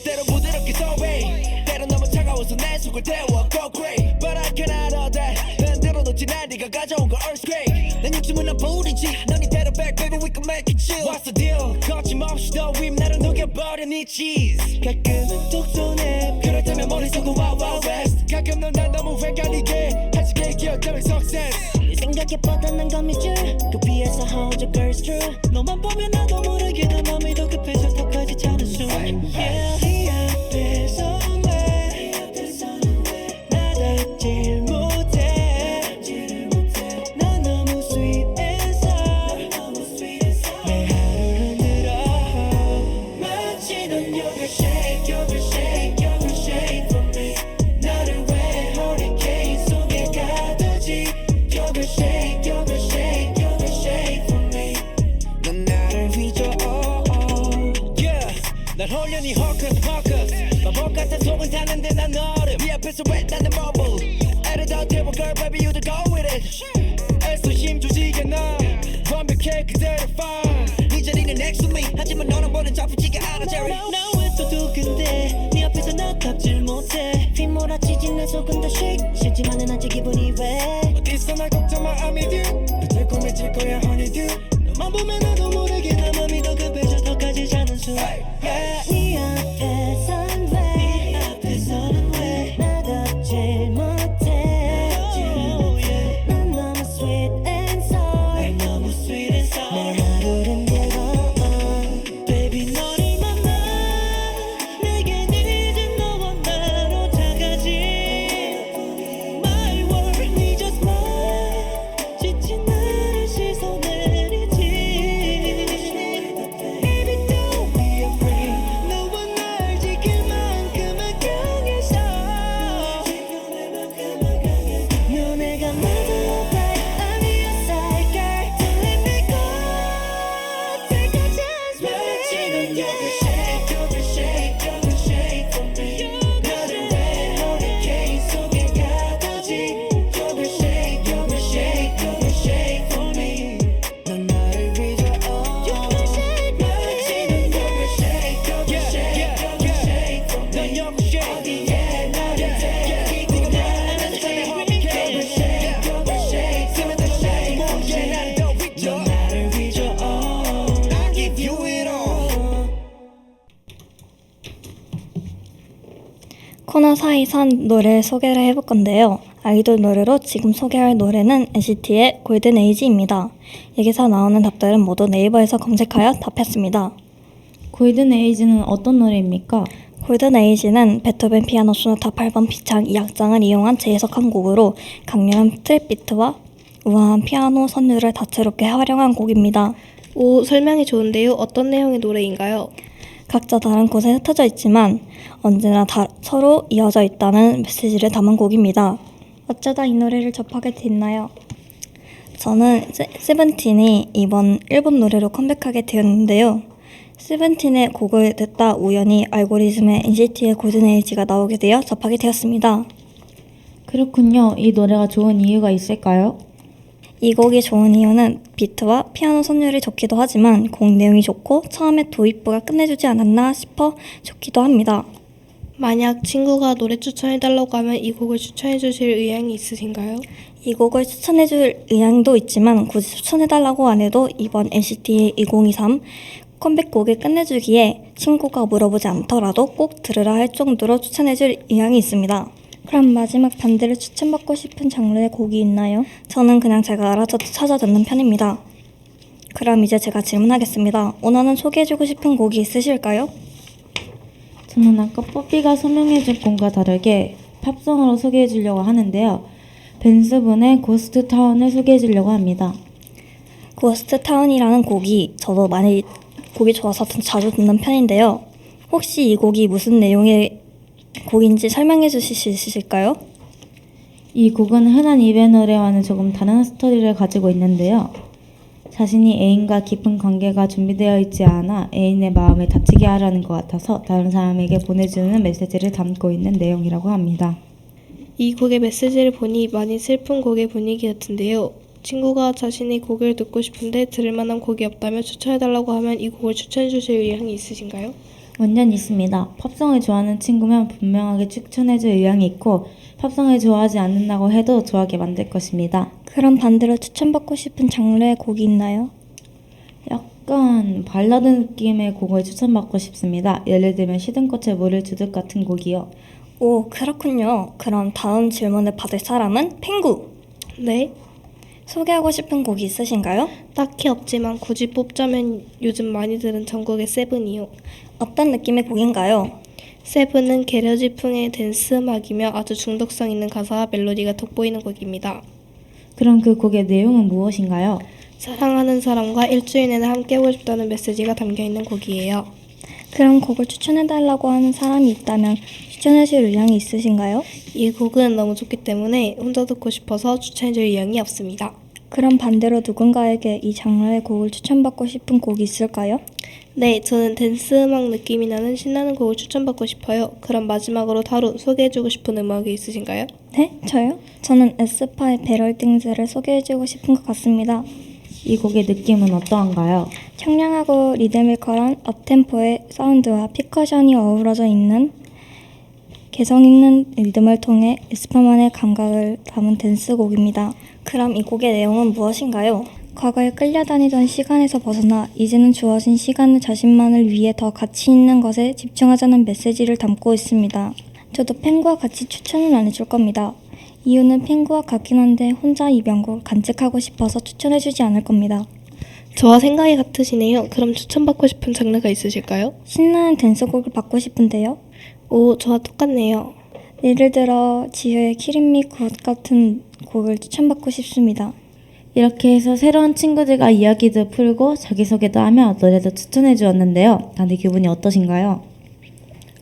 때로 부드럽게 소리 때로 너무 차가워서 내 속을 태워 go crazy But I cannot all that 흔들어 놓지 날 네가 가져온 거 earthquake 난 욕심은 안 부리지 넌 이대로 back baby we can make it chill What's the deal 거침없이 너 위임 나를 녹여버려 네 cheese 가끔은 독존해 그럴 때면 머릿속은 wild wild west 가끔 넌 날 너무 헷갈리게 하지게 기억되면 success 네 생각에 뻗어난 거미줄 그 위에서 hold your girls true 너만 보면 나도 모르게 내 맘이 더 급해져 턱까지 차는 숨 Yeah 이 앞에선 왜 나답질 못해 넌 너무 sweet and sour 내 하루를 흔들어 마치 넌 you're shake for me 나를 왜 hurricane 속에 가두지 you're shake for me 넌 나를 잊어 Yeah 날 홀려니 hawkers 마법 같은 속을 타는데 난 얼음 네 앞에서 왜 나는 mobile 애를 더 태워 girl baby you to go with it 애써 힘주지게 나 완벽해 그대로 fine 네 자리는 next to me 하지만 너는 보는 잡히지가 않아 Jerry 나 왜 또 두근데 네 앞에서 나답질 못해 휘몰아치진 내 속은 더 shake 싫지만은 아직 기분이 왜 어디서 날 걱정 마 I'm with you 달콤해질 거야 honeydew 너만 보면 나도 모르게 내 맘이 더 급해져 더까지 자는 숨 Yeah 네 앞에서는 왜 나답질 못해 넌 너무 sweet and sour 내 하루를 흔들어 Baby 너를 만나 내게 늦은 너와 나로 작아진 My world need just mine 지친 나를 씻어내리지 코너 사이선 노래 소개를 해볼 건데요. 아이돌 노래로 지금 소개할 노래는 NCT의 골든 에이지입니다. 여기서 나오는 답들은 모두 네이버에서 검색하여 답했습니다. 골든 에이지는 어떤 노래입니까? 골든 에이지는 베토벤 피아노 소나타 8번 피창 2악장을 이용한 재해석한 곡으로 강렬한 트랩 비트와 우아한 피아노 선율을 다채롭게 활용한 곡입니다. 오, 설명이 좋은데요. 어떤 내용의 노래인가요? 각자 다른 곳에 흩어져 있지만 언제나 서로 이어져 있다는 메시지를 담은 곡입니다. 어쩌다 이 노래를 접하게 됐나요? 저는 세븐틴이 이번 일본 노래로 컴백하게 되었는데요. 세븐틴의 곡을 듣다 우연히 알고리즘에 NCT의 골든 에이지가 나오게 되어 접하게 되었습니다. 그렇군요. 이 노래가 좋은 이유가 있을까요? 이 곡이 좋은 이유는 비트와 피아노 선율이 좋기도 하지만 곡 내용이 좋고 처음에 도입부가 끝내주지 않았나 싶어 좋기도 합니다. 만약 친구가 노래 추천해달라고 하면 이 곡을 추천해주실 의향이 있으신가요? 이 곡을 추천해줄 의향도 있지만 굳이 추천해달라고 안 해도 이번 NCT의 2023 컴백곡을 끝내주기에 친구가 물어보지 않더라도 꼭 들으라 할 정도로 추천해줄 의향이 있습니다. 그럼 마지막 반대로 추천받고 싶은 장르의 곡이 있나요? 저는 그냥 제가 알아서 찾아 듣는 편입니다. 그럼 이제 제가 질문하겠습니다. 오너는 소개해주고 싶은 곡이 있으실까요? 저는 아까 뽀삐가 설명해준 곡과 다르게 팝송으로 소개해주려고 하는데요. 벤스분의 고스트 타운을 소개해주려고 합니다. 고스트 타운이라는 곡이 저도 많이 곡이 좋아서 자주 듣는 편인데요. 혹시 이 곡이 무슨 내용의 곡인지 설명해 주실 수 있으실까요? 이 곡은 흔한 입의 노래와는 조금 다른 스토리를 가지고 있는데요. 자신이 애인과 깊은 관계가 준비되어 있지 않아 애인의 마음을 다치게 하라는 것 같아서 다른 사람에게 보내주는 메시지를 담고 있는 내용이라고 합니다. 이 곡의 메시지를 보니 많이 슬픈 곡의 분위기 같은데요. 친구가 자신이 곡을 듣고 싶은데 들을 만한 곡이 없다며 추천해달라고 하면 이 곡을 추천해주실 의향이 있으신가요? 완전 있습니다. 팝송을 좋아하는 친구면 분명하게 추천해줄 의향이 있고 팝송을 좋아하지 않는다고 해도 좋아하게 만들 것입니다. 그럼 반대로 추천받고 싶은 장르의 곡이 있나요? 약간 발라드 느낌의 곡을 추천받고 싶습니다. 예를 들면 시든꽃에 물을 주듯 같은 곡이요. 오, 그렇군요. 그럼 다음 질문을 받을 사람은 펭구! 네, 소개하고 싶은 곡이 있으신가요? 딱히 없지만 굳이 뽑자면 요즘 많이 들은 전국의 세븐이요. 어떤 느낌의 곡인가요? 세븐은 게러지풍의 댄스 음악이며 아주 중독성 있는 가사와 멜로디가 돋보이는 곡입니다. 그럼 그 곡의 내용은 무엇인가요? 사랑하는 사람과 일주일 내내 함께하고 싶다는 메시지가 담겨있는 곡이에요. 그럼 곡을 추천해달라고 하는 사람이 있다면 추천하실 의향이 있으신가요? 이 곡은 너무 좋기 때문에 혼자 듣고 싶어서 추천해줄 의향이 없습니다. 그럼 반대로 누군가에게 이 장르의 곡을 추천받고 싶은 곡이 있을까요? 네, 저는 댄스 음악 느낌이 나는 신나는 곡을 추천받고 싶어요. 그럼 마지막으로 다루 소개해주고 싶은 음악이 있으신가요? 네? 저요? 저는 에스파의 베럴띵즈를 소개해주고 싶은 것 같습니다. 이 곡의 느낌은 어떠한가요? 청량하고 리드미컬한 업템포의 사운드와 피커션이 어우러져 있는 개성 있는 리듬을 통해 에스파만의 감각을 담은 댄스곡입니다. 그럼 이 곡의 내용은 무엇인가요? 과거에 끌려다니던 시간에서 벗어나 이제는 주어진 시간을 자신만을 위해 더 가치 있는 것에 집중하자는 메시지를 담고 있습니다. 저도 펭구와 같이 추천은 안 해줄 겁니다. 이유는 펭구와 같긴 한데 혼자 이 명곡을 간직하고 싶어서 추천해주지 않을 겁니다. 저와 생각이 같으시네요. 그럼 추천받고 싶은 장르가 있으실까요? 신나는 댄스곡을 받고 싶은데요. 오, 저와 똑같네요. 예를 들어 지효의 Killing Me Good 같은 곡을 추천받고 싶습니다. 이렇게 해서 새로운 친구들과 이야기도 풀고 자기소개도 하며 노래도 추천해 주었는데요. 다들 기분이 어떠신가요?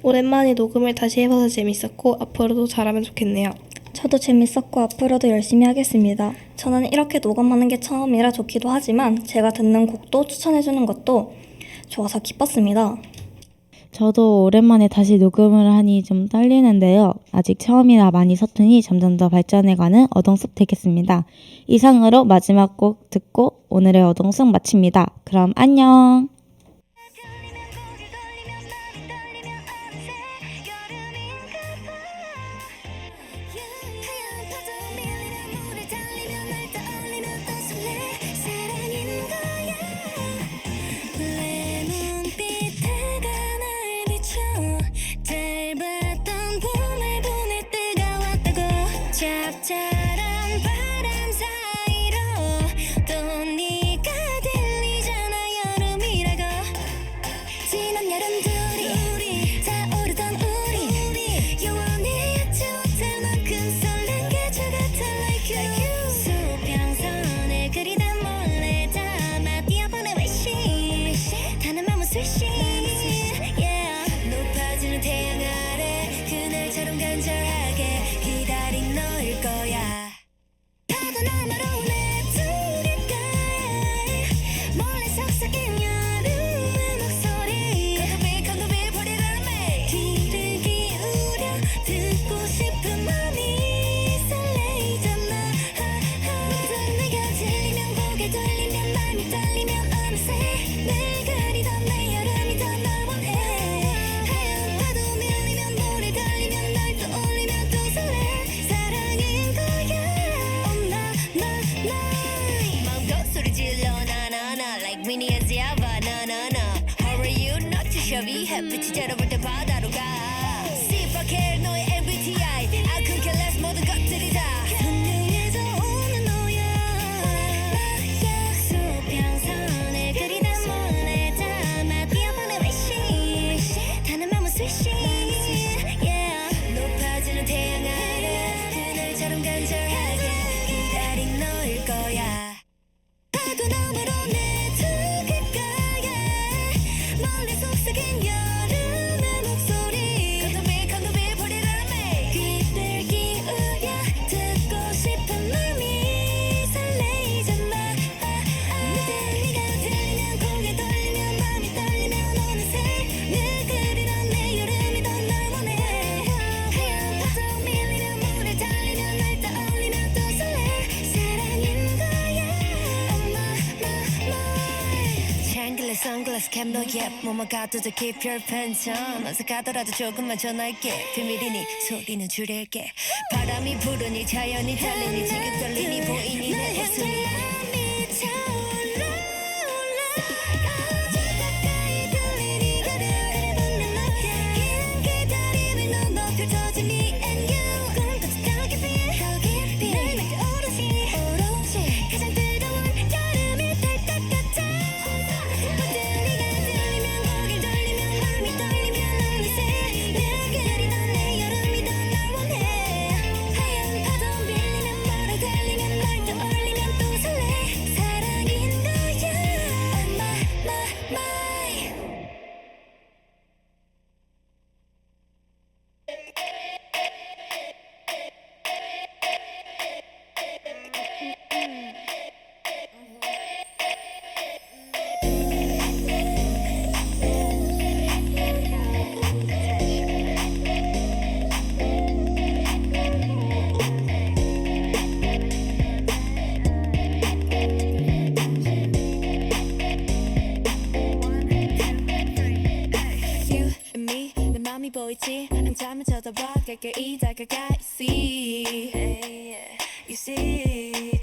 오랜만에 녹음을 다시 해봐서 재밌었고 앞으로도 잘하면 좋겠네요. 저도 재밌었고 앞으로도 열심히 하겠습니다. 저는 이렇게 녹음하는 게 처음이라 좋기도 하지만 제가 듣는 곡도 추천해주는 것도 좋아서 기뻤습니다. 저도 오랜만에 다시 녹음을 하니 좀 떨리는데요. 아직 처음이라 많이 서투니 점점 더 발전해가는 어동숲 되겠습니다. 이상으로 마지막 곡 듣고 오늘의 어동숲 마칩니다. 그럼 안녕! 짧았던 봄을 시제로 볼 때 바다로 가 See if I care 너의 MBTI I could care less 모든 것들이 다 선명해져 오는 너야 수평선을 그리다 몰래 담아 뛰어보내 wish 타는 맘은 swish yeah 높아지는 태양 아래 그날처럼 간절하게 기다린 너일 거야 파도 너머로 내두 귓가에 멀리 속삭인 여름의 목소리 컨도빌 put it on me 귀를 기울여 듣고 싶은 마음이 설레이잖아 네가 들리면 고개 돌리면 마음이 떨리면 어느새 늘 그리던 내 여름이 더 널 원해 하얀 파도 밀리면 물에 달리면 날 떠올리면 또 설레 사랑인 거야 Oh my 샹글레 선글라스 캡 너의 몸만 가둬도 keep your pants on 어색하더라도 조금만 전할게 비밀이니 소리는 줄일게 바람이 부르니 자연이 달리니 지금 떨리니 보이니 내 모습이 마음이 차올라 아주 가까이 들리니 그래도 내 너야 긴 기다림이 넌 더 펼쳐진 me and you 꿈같이 더 깊이 날 맡겨 오롯이 가장 뜨거운 여름이 될 것 같아 모든 네가 들리면 고개를 돌리면 마음이 떨리면 어느새 늘 그리던 내 여름이 더 널 원해 하얀 파도 밀리면 멀어 달리면 날 떠올리면 또 설레 사랑인 거야 Oh my You and me 내 맘이 보이지 한참을 쳐다봐 가까이 다가가 You see You see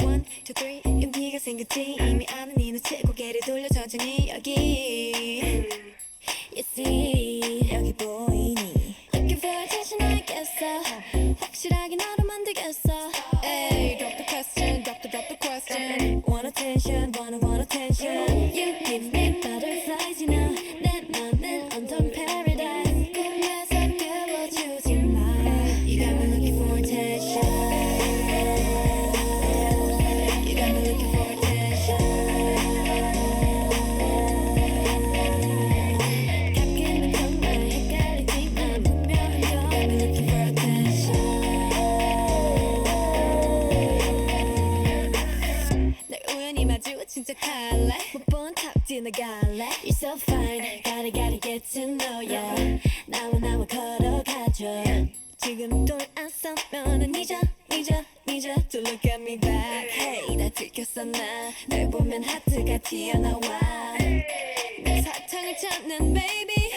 One, two, three 용기가 생겼지 이미 아는 이 눈치 고개를 돌려 천천히 여기 You see 여기 보이니 Looking for attention 알겠어 확실하게 너로 만들겠어 Hey, drop the question, drop the question Want attention, want attention You give me butterflies, you know 내 맘은 온통 paradise 꿈에서 깨워주지 마 You got me looking for attention You got me looking for attention 가끔은 정말 헷갈리지만 분명한 건 You got me looking for attention 날 우연히 마주친 척할래 못 본 탑 지나갈래 You're so fine gotta get to know ya 나와 걸어가줘 지금 돌아서면은 잊어 To look at me back Hey 나 들켰어 나널 보면 하트가 튀어나와 내 사탕을 찾는 baby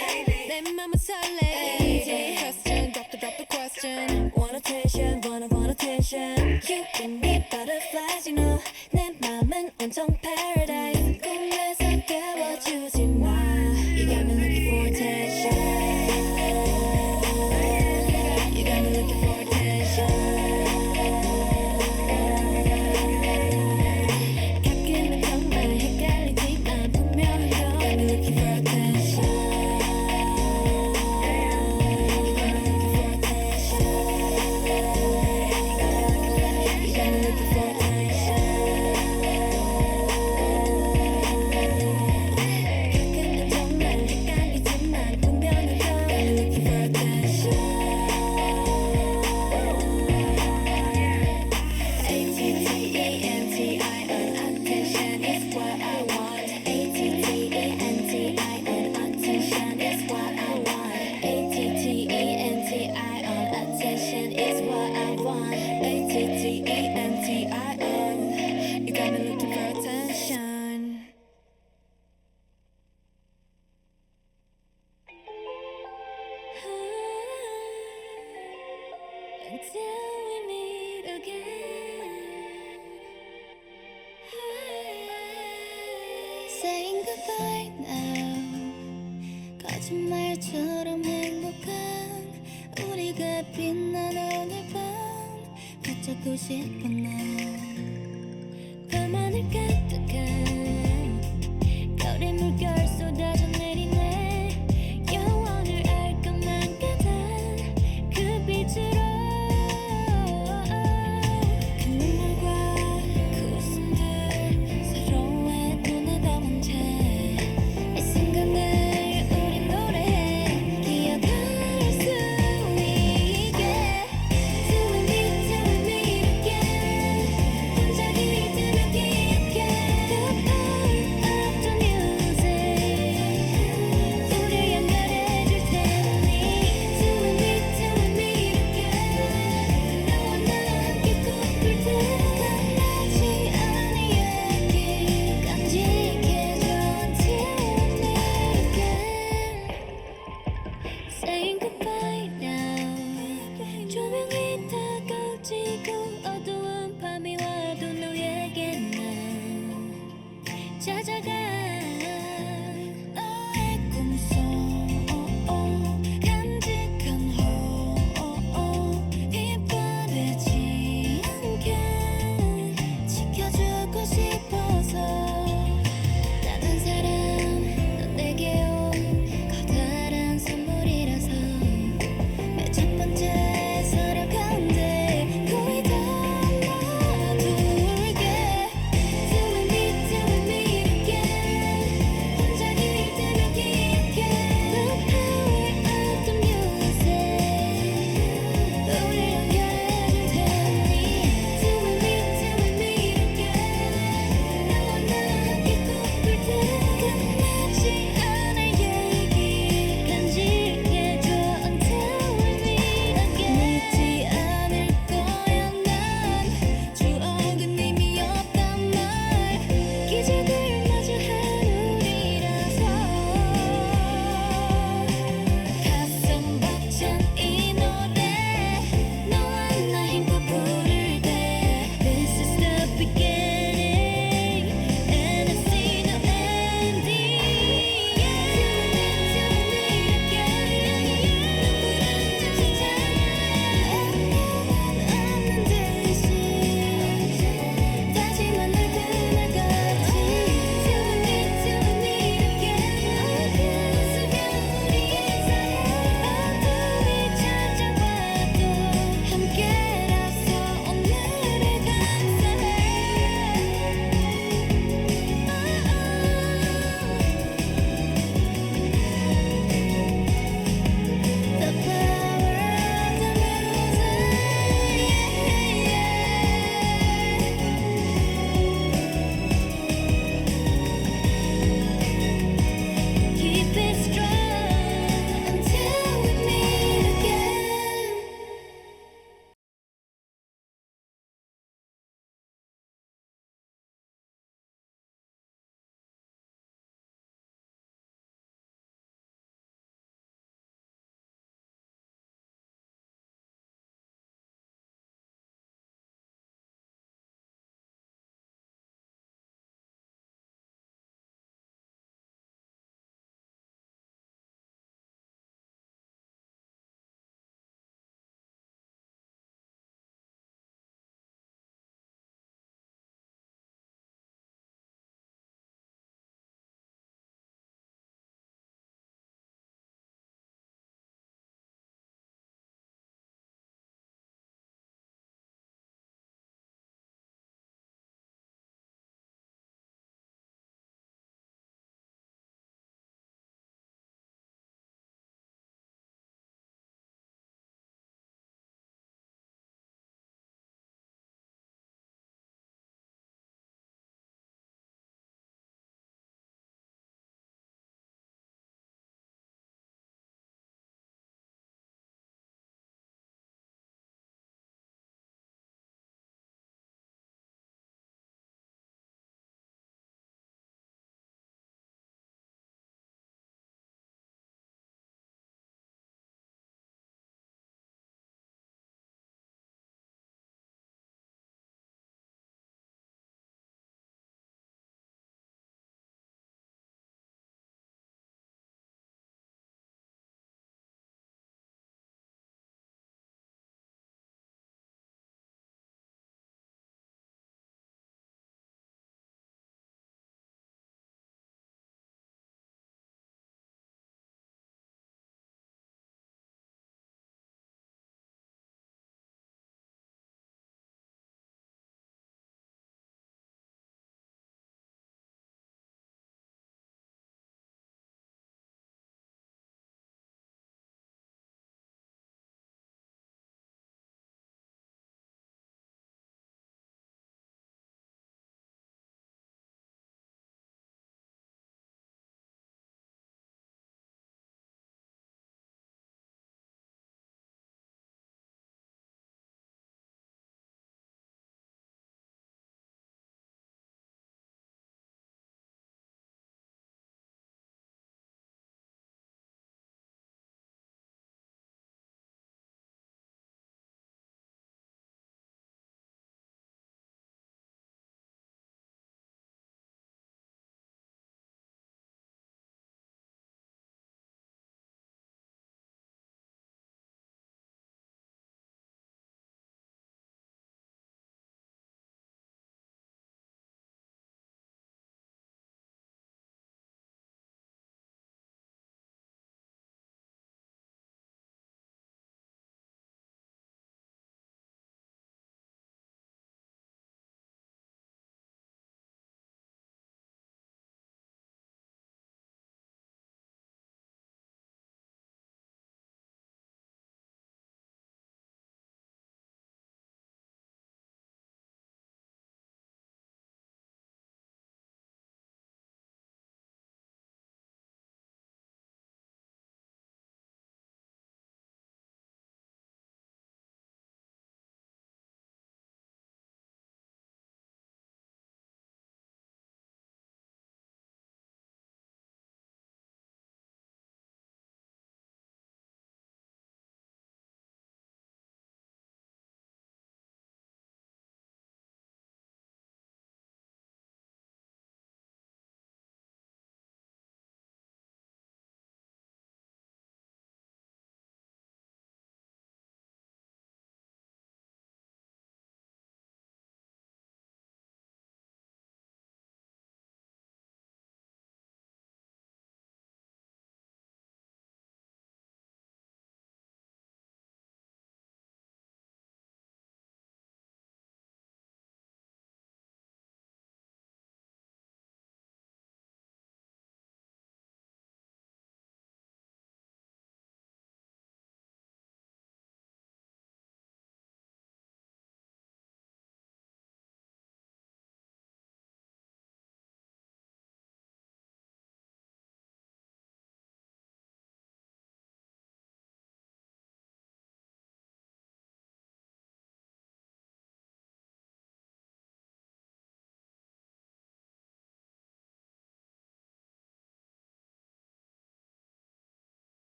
내 맘은 설레이지 Question drop the question Want attention want attention You give me butterflies you know 내 맘은 온통 paradise 꿈에서 깨워주지 마 You got me looking for attention You got me looking for attention 가끔은 정말 헷갈리지만 분명한 건 You got me looking for attention You got me looking for attention You got me looking for attention 가끔은 정말 헷갈리지만 분명한 건 You got me looking for attention A-T-T-E-N-T-I-N attention is what I want A-T-T-E-N-T-I-N attention is what I want A-T-T-E-N-T-I-N attention is what I want A-T-T-E-N-T-I-N You got me looking for attention Until we meet again Saying goodbye now 거짓말처럼 행복한 우리가 빛난 오늘 밤 붙잡고 싶어 난 밤하늘 가득한 별의 물결 쏟아져 내리네 영원을 알 것만 같아 그 빛으로 그 눈물과 그 웃음들 서로의 눈에 담은 채 이 순간을 우린 노래해 기억할 수 있게 Till we meet again 반짝이 뜨면 기억해 The power of the music 우릴 연결해줄 테니 Till we meet again 너와 나 함께 꿈꿀 때 끝나지 않은 얘기 간직해줘 Until we meet again Saying goodbye now 조명이 다 꺼지고 어두운 밤이 와도 너에게 난 찾아가